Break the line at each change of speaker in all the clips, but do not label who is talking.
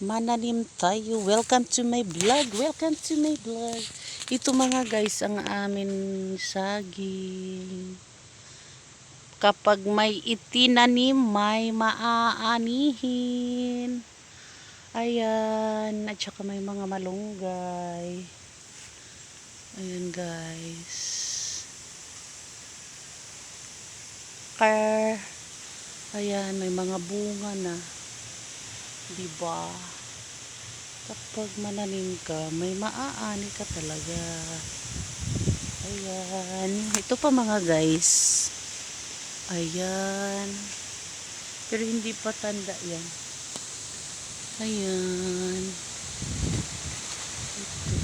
Mananim tayo. Welcome to my vlog. Welcome to my vlog. Ito mga guys ang amin saging. Kapag may itinanim, may maaanihin. Ayan. At saka may mga malunggay. Ayan guys. Ayan, may mga bunga na. Diba? Kapag mananim ka, may maaani ka talaga. Ayan. Ito pa mga guys. Ayan. Pero hindi pa tanda yan. Ayan. Ito.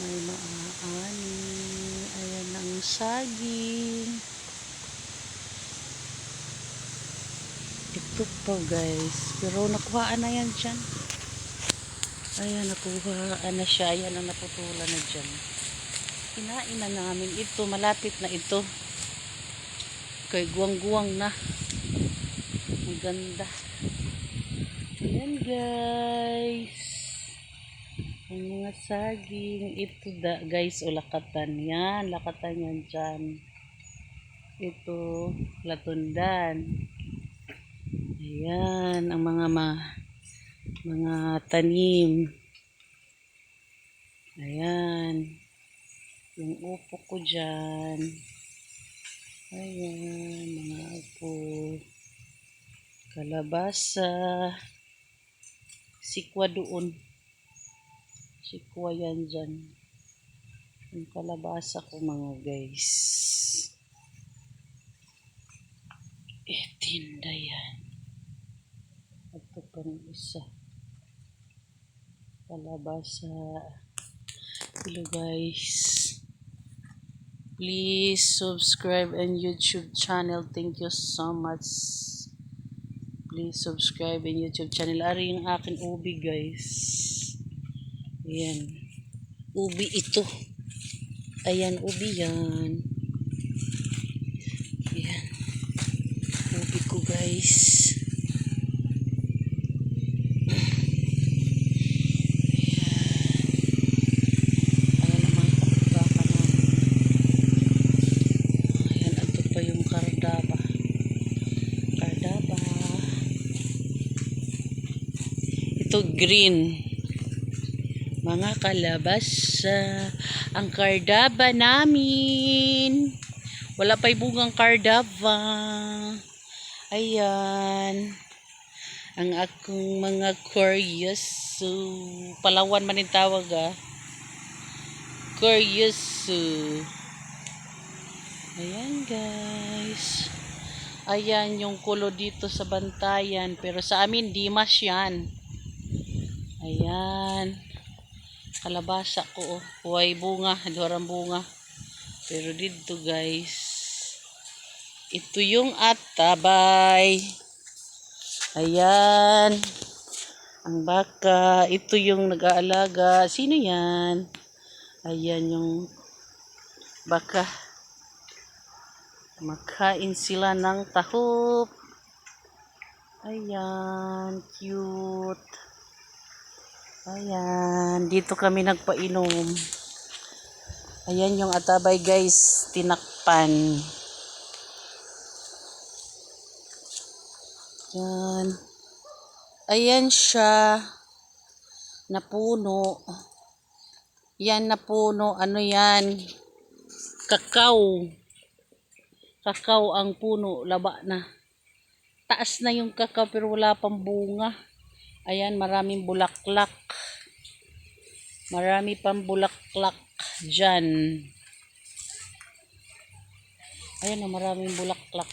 May maaani. Ayan ang saging. Ito pa guys. Pero nakuhaan na yan dyan. Ayan, nakuhaan na siya. Ayan ang naputulan na dyan. Kinain na namin ito. Malapit na ito. Kay guwang-guwang na. Maganda. Ayan guys. Ang mga saging. Ito guys. O lakatan. Yan. Lakatan yan dyan. Ito. Latundan. Ayan. Ang mga tanim. Ayan. Yung upo ko dyan. Ayan. Mga upo. Kalabasa. Sikwa doon. Sikwa yan dyan. Yung kalabasa ko mga guys. Tinda yan. Ito pang isa. Kalabasa. Hello guys. Please subscribe and YouTube channel. Thank you so much. Please subscribe and YouTube channel. Ari yung aking ubi guys. Ayan. Ubi ito. Ayan, ubi yan. Ayan. Ubi ko guys. Ito green. Mga kalabasa. Ang kardaba namin. Wala pa'y bungang kardaba. Ayan. Ang akong mga Curyoso. Palawan man yung tawag Curyoso. Ayan guys. Ayan yung kulo dito sa bantayan. Pero sa amin, Dimas yan. Ayan. Kalabasa ko. Huway bunga. Dorang bunga. Pero dito guys. Ito yung atabay. Ayan. Ang baka. Ito yung nag-aalaga. Sino yan? Ayan yung baka. Makain sila ng tahop. Ayan. Cute. Ayan. Dito kami nagpainom. Ayan yung atabay guys. Tinakpan. Ayan. Ayan siya. Napuno. Yan napuno. Ano yan? Kakao. Kakao ang puno. Laba na. Taas na yung kakao pero wala pang bunga. Ayan, maraming bulaklak. Marami pang bulaklak dyan. Ayan, maraming bulaklak.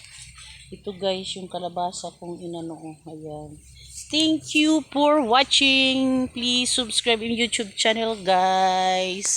Ito guys, yung kalabasa kong inano. Ayan. Thank you for watching. Please subscribe in YouTube channel guys.